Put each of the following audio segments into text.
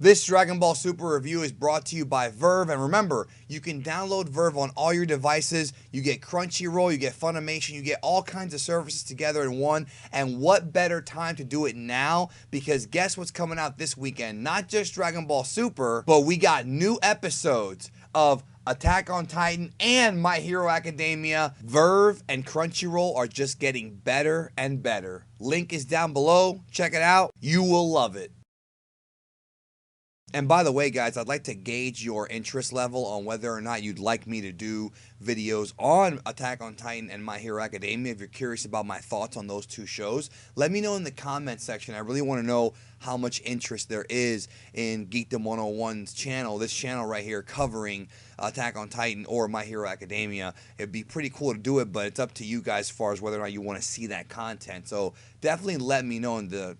This Dragon Ball Super review is brought to you by Verve, and remember, you can download Verve on all your devices. You get Crunchyroll, you get Funimation, you get all kinds of services together in one, and what better time to do it now? Because guess what's coming out this weekend? Not just Dragon Ball Super, but we got new episodes of Attack on Titan and My Hero Academia. Verve and Crunchyroll are just getting better and better. Link is down below. Check it out. You will love it. And by the way, guys, I'd like to gauge your interest level on whether or not you'd like me to do videos on Attack on Titan and My Hero Academia. If you're curious about my thoughts on those two shows, let me know in the comment section. I really want to know how much interest there is in Geekdom 101's channel, this channel right here covering Attack on Titan or My Hero Academia. It'd be pretty cool to do it, but it's up to you guys as far as whether or not you want to see that content. So definitely let me know in the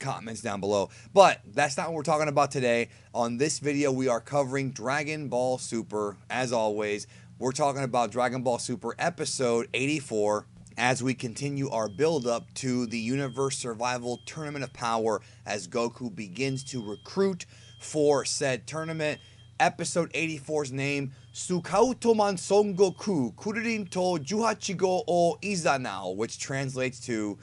comments down below. But that's not what we're talking about today. On this video, we are covering Dragon Ball Super. As always, we're talking about Dragon Ball Super episode 84 as we continue our build up to the Universe Survival Tournament of Power as Goku begins to recruit for said tournament. Episode 84's name, Sukautoman Son Goku Kuririn to Juhachigo o Izanao, which translates to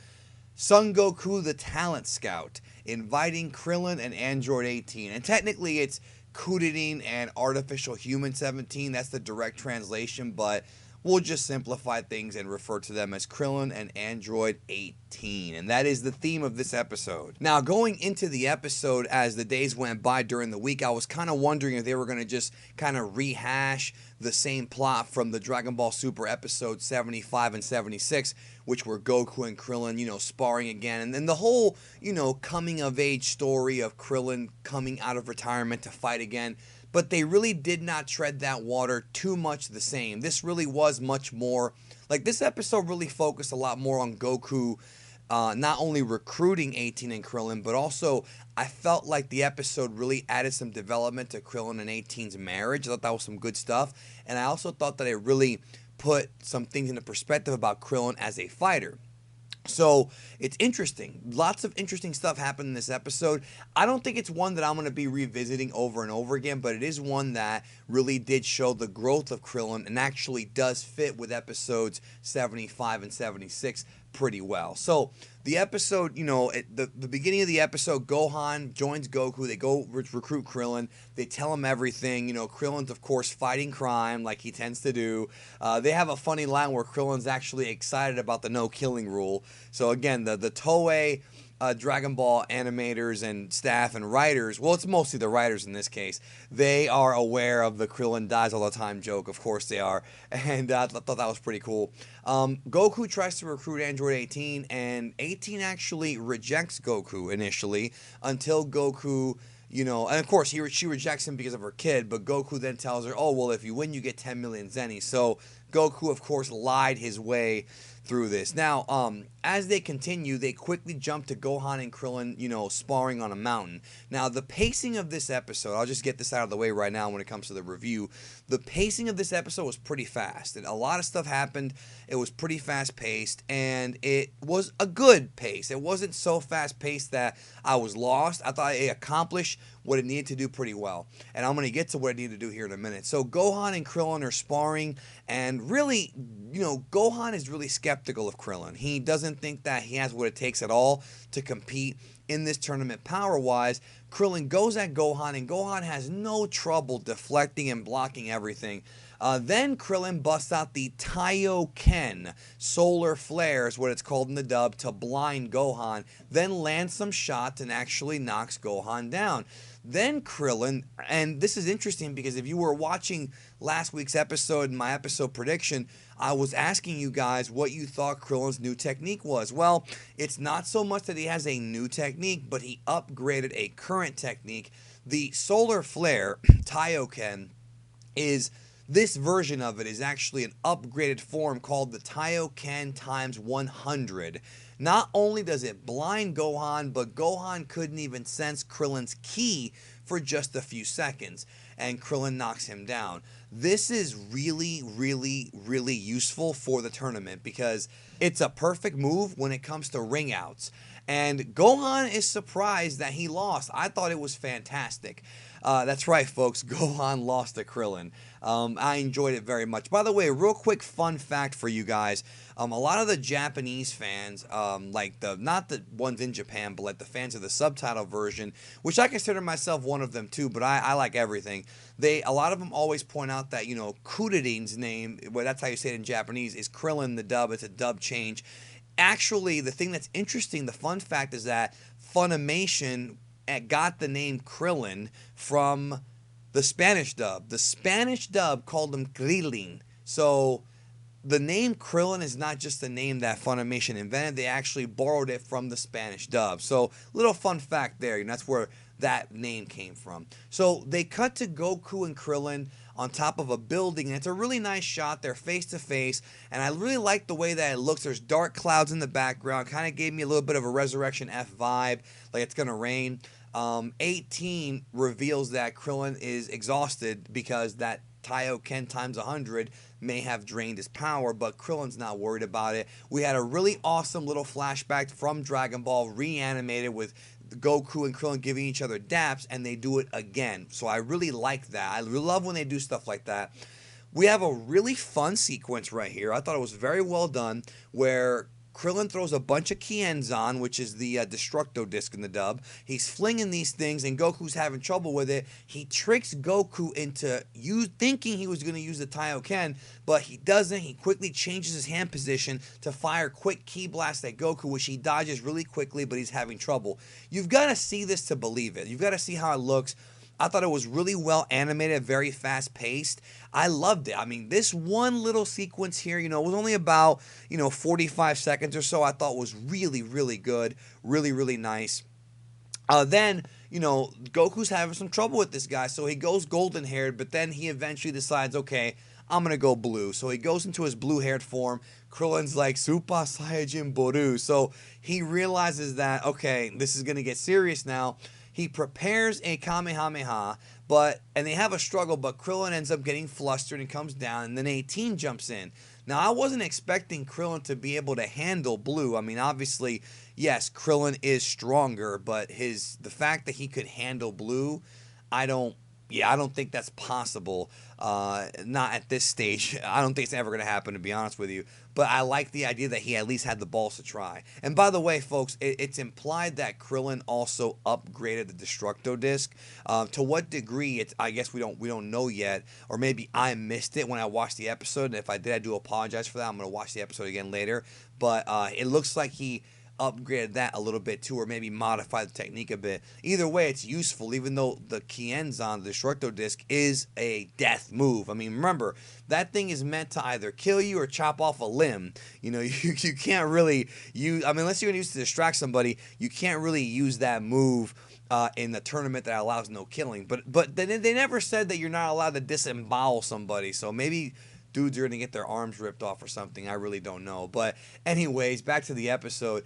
Son Goku the Talent Scout, inviting Krillin and Android 18. And technically it's Kuririn and Artificial Human 17. That's the direct translation, but we'll just simplify things and refer to them as Krillin and Android 18. And that is the theme of this episode. Now, going into the episode, as the days went by during the week, I was kind of wondering if they were going to just kind of rehash the same plot from the Dragon Ball Super episode 75 and 76, which were Goku and Krillin, sparring again. And then the whole, coming of age story of Krillin coming out of retirement to fight again. But they really did not tread that water too much the same. This really was much more, like this episode really focused a lot more on Goku not only recruiting 18 and Krillin, but also I felt like the episode really added some development to Krillin and 18's marriage. I thought that was some good stuff. And I also thought that it really put some things into perspective about Krillin as a fighter. So it's interesting. Lots of interesting stuff happened in this episode. I don't think it's one that I'm going to be revisiting over and over again, but it is one that really did show the growth of Krillin and actually does fit with episodes 75 and 76 pretty well. So the episode, at the beginning of the episode, Gohan joins Goku. They go recruit Krillin. They tell him everything. Krillin's, of course, fighting crime like he tends to do. They have a funny line where Krillin's actually excited about the no-killing rule. So again, the Toei Dragon Ball animators and staff and writers, well, it's mostly the writers in this case, they are aware of the Krillin dies all the time joke. Of course they are. And I thought that was pretty cool. Goku tries to recruit Android 18, and 18 actually rejects Goku initially until Goku, and of course she rejects him because of her kid, but Goku then tells her, oh, well, if you win, you get 10 million zenny. So Goku, of course, lied his way through this. Now, as they continue, they quickly jump to Gohan and Krillin, sparring on a mountain. Now, the pacing of this episode, I'll just get this out of the way right now when it comes to the review. The pacing of this episode was pretty fast, and a lot of stuff happened. It was pretty fast-paced, and it was a good pace. It wasn't so fast-paced that I was lost. I thought it accomplished what it needed to do pretty well, and I'm going to get to what it needed to do here in a minute. So Gohan and Krillin are sparring, and really, Gohan is really skeptical of Krillin. He doesn't think that he has what it takes at all to compete in this tournament power-wise. Krillin goes at Gohan, and Gohan has no trouble deflecting and blocking everything. Then Krillin busts out the Taioken solar flare, is what it's called in the dub, to blind Gohan, then lands some shots and actually knocks Gohan down. Then Krillin, and this is interesting because if you were watching last week's episode, my episode prediction, I was asking you guys what you thought Krillin's new technique was. Well, it's not so much that he has a new technique, but he upgraded a current technique. The solar flare, Taioken, is this version of it is actually an upgraded form called the Taioken times 100. Not only does it blind Gohan, but Gohan couldn't even sense Krillin's ki for just a few seconds, and Krillin knocks him down. This is really, really, really useful for the tournament because it's a perfect move when it comes to ring outs. And Gohan is surprised that he lost. I thought it was fantastic. That's right, folks. Gohan lost to Krillin. I enjoyed it very much. By the way, real quick fun fact for you guys. A lot of the Japanese fans, like not the ones in Japan, but like the fans of the subtitle version, which I consider myself one of them too, but I like everything. A lot of them always point out that, Kuririn's name, well, that's how you say it in Japanese, is Krillin the dub. It's a dub change. Actually, the thing that's interesting, the fun fact is that Funimation got the name Krillin from the Spanish dub. The Spanish dub called him Krillin. So the name Krillin is not just the name that Funimation invented. They actually borrowed it from the Spanish dub. So little fun fact there. That's where that name came from. So they cut to Goku and Krillin on top of a building, and it's a really nice shot. They're face to face, and I really like the way that it looks. There's dark clouds in the background. Kind of gave me a little bit of a Resurrection F vibe, like it's gonna rain. 18 reveals that Krillin is exhausted because that Taioken times 100 may have drained his power, but Krillin's not worried about it. We had a really awesome little flashback from Dragon Ball, reanimated with Goku and Krillin giving each other daps, and they do it again. So I really like that. I love when they do stuff like that. We have a really fun sequence right here. I thought it was very well done, where Krillin throws a bunch of Kienzan, which is the Destructo disc in the dub. He's flinging these things, and Goku's having trouble with it. He tricks Goku into thinking he was going to use the Taioken, but he doesn't. He quickly changes his hand position to fire quick Ki Blast at Goku, which he dodges really quickly, but he's having trouble. You've got to see this to believe it. You've got to see how it looks. I thought it was really well animated, very fast paced. I loved it. I mean, this one little sequence here, it was only about, 45 seconds or so. I thought was really, really good. Really, really nice. Then, Goku's having some trouble with this guy. So he goes golden haired, but then he eventually decides, okay, I'm going to go blue. So he goes into his blue haired form. Krillin's like, Super Saiyajin Boru. So he realizes that, okay, this is going to get serious now. He prepares a Kamehameha, and they have a struggle, but Krillin ends up getting flustered and comes down, and then 18 jumps in. Now, I wasn't expecting Krillin to be able to handle blue. I mean, obviously, yes, Krillin is stronger, but the fact that he could handle blue, I don't think that's possible. Not at this stage. I don't think it's ever going to happen, to be honest with you. But I like the idea that he at least had the balls to try. And by the way, folks, it's implied that Krillin also upgraded the Destructo disc. To what degree? I guess we don't know yet, or maybe I missed it when I watched the episode. And if I did, I do apologize for that. I'm going to watch the episode again later. But it looks like he upgraded that a little bit too, or maybe modified the technique a bit. Either way, it's useful, even though the Kienzan, the Destructo disc, is a death move. I mean, remember, that thing is meant to either kill you or chop off a limb. You can't really use, unless you're going to use it to distract somebody, you can't really use that move in the tournament that allows no killing. But they never said that you're not allowed to disembowel somebody, so maybe dudes are going to get their arms ripped off or something. I really don't know. But anyways, back to the episode.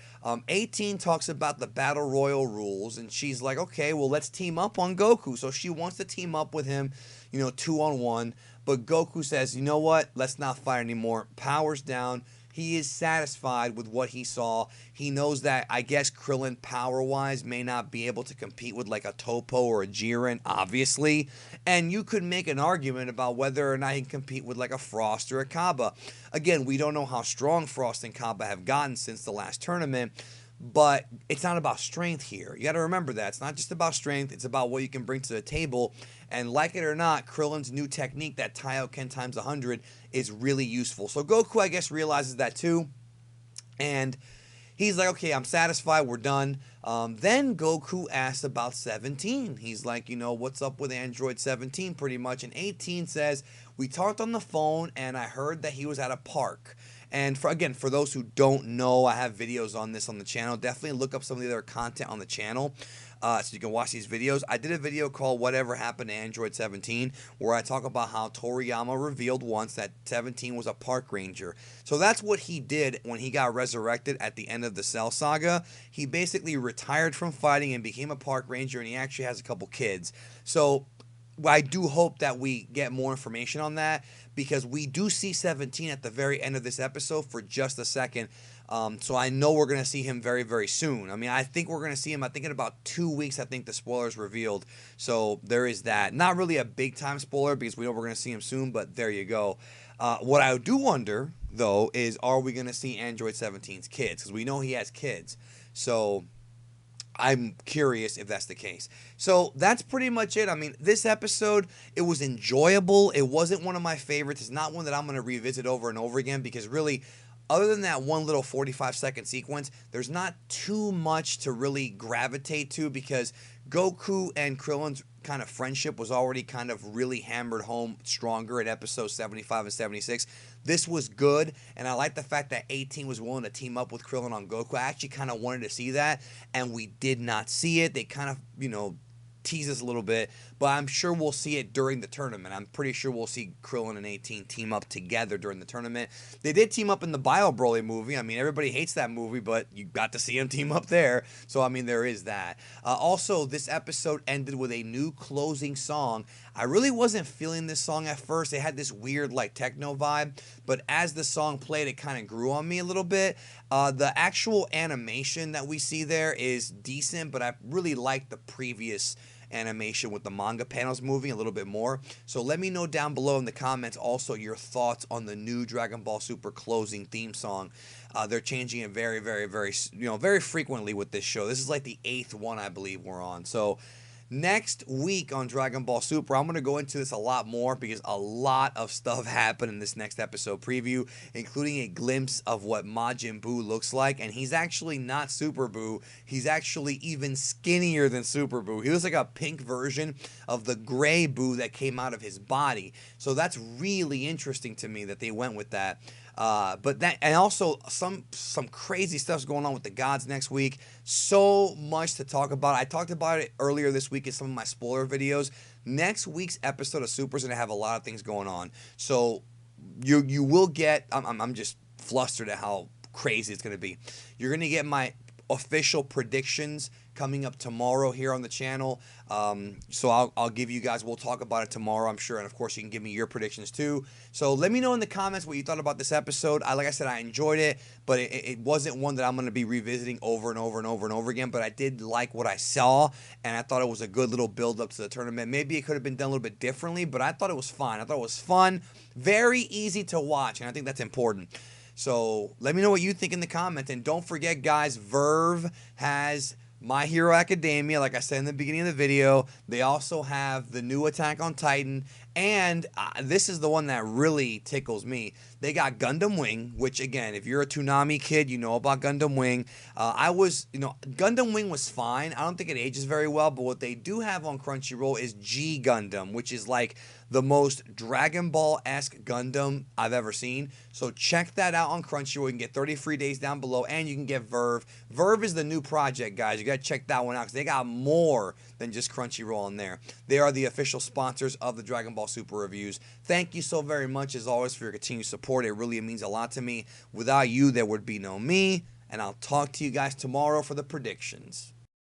18 talks about the Battle Royal rules, and she's like, okay, well, let's team up on Goku. So she wants to team up with him, 2-on-1. But Goku says, you know what? Let's not fight anymore. Power's down. He is satisfied with what he saw. He knows that, I guess, Krillin power-wise may not be able to compete with like a Toppo or a Jiren, obviously. And you could make an argument about whether or not he can compete with like a Frost or a Kaba. Again, we don't know how strong Frost and Kaba have gotten since the last tournament. But it's not about strength here. You got to remember that. It's not just about strength. It's about what you can bring to the table. And like it or not, Krillin's new technique, that Taioken times 100, is really useful. So Goku, I guess, realizes that too. And he's like, okay, I'm satisfied. We're done. Then Goku asks about 17. He's like, what's up with Android 17 pretty much. And 18 says, we talked on the phone and I heard that he was at a park. And for those who don't know, I have videos on this on the channel. Definitely look up some of the other content on the channel so you can watch these videos. I did a video called Whatever Happened to Android 17 where I talk about how Toriyama revealed once that 17 was a park ranger. So that's what he did when he got resurrected at the end of the Cell Saga. He basically retired from fighting and became a park ranger, and he actually has a couple kids. So I do hope that we get more information on that, because we do see 17 at the very end of this episode for just a second. So I know we're going to see him very, very soon. I mean, I think we're going to see him, I think in about 2 weeks, I think the spoiler's revealed. So there is that. Not really a big time spoiler because we know we're going to see him soon, but there you go. What I do wonder, though, is are we going to see Android 17's kids? Because we know he has kids. So I'm curious if that's the case. So that's pretty much it. I mean, this episode, it was enjoyable. It wasn't one of my favorites. It's not one that I'm going to revisit over and over again because really, other than that one little 45-second sequence, there's not too much to really gravitate to because Goku and Krillin's kind of friendship was already kind of really hammered home stronger at episode 75 and 76. This was good, and I like the fact that 18 was willing to team up with Krillin on Goku. I actually kind of wanted to see that, and we did not see it. They kind of, tease us a little bit, but I'm sure we'll see it during the tournament. I'm pretty sure we'll see Krillin and 18 team up together during the tournament. They did team up in the Bio Broly movie. I mean, everybody hates that movie, but you got to see them team up there. So, I mean, there is that. Also, this episode ended with a new closing song. I really wasn't feeling this song at first. It had this weird, like, techno vibe, but as the song played, it kind of grew on me a little bit. The actual animation that we see there is decent, but I really like the previous animation with the manga panels moving a little bit more. So let me know down below in the comments also your thoughts on the new Dragon Ball Super closing theme song. They're changing it very, very, very, very frequently with this show. This is like the 8th one I believe we're on. So next week on Dragon Ball Super, I'm going to go into this a lot more because a lot of stuff happened in this next episode preview, including a glimpse of what Majin Buu looks like. And he's actually not Super Buu. He's actually even skinnier than Super Buu. He was like a pink version of the gray Buu that came out of his body. So that's really interesting to me that they went with that. But that, and also some crazy stuff's going on with the gods next week. So much to talk about. I talked about it earlier this week in some of my spoiler videos. Next week's episode of Super is gonna have a lot of things going on. So you will get. I'm just flustered at how crazy it's gonna be. You're gonna get my official predictions coming up tomorrow here on the channel. So I'll give you guys, we'll talk about it tomorrow, I'm sure. And of course, you can give me your predictions too. So let me know in the comments what you thought about this episode. Like I said, I enjoyed it, but it wasn't one that I'm going to be revisiting over and over and over and over again. But I did like what I saw, and I thought it was a good little build up to the tournament. Maybe it could have been done a little bit differently, but I thought it was fine. I thought it was fun, very easy to watch, and I think that's important. So let me know what you think in the comments. And don't forget, guys, Verve has My Hero Academia, like I said in the beginning of the video. They also have the new Attack on Titan. And this is the one that really tickles me. They got Gundam Wing, which, again, if you're a Toonami kid, you know about Gundam Wing. Gundam Wing was fine. I don't think it ages very well. But what they do have on Crunchyroll is G Gundam, which is like the most Dragon Ball-esque Gundam I've ever seen. So check that out on Crunchyroll. You can get 30 free days down below, and you can get Verve. Verve is the new project, guys. You got to check that one out because they got more than just Crunchyroll in there. They are the official sponsors of the Dragon Ball Super reviews. Thank you so very much, as always, for your continued support. It really means a lot to me. Without you, there would be no me. And I'll talk to you guys tomorrow for the predictions.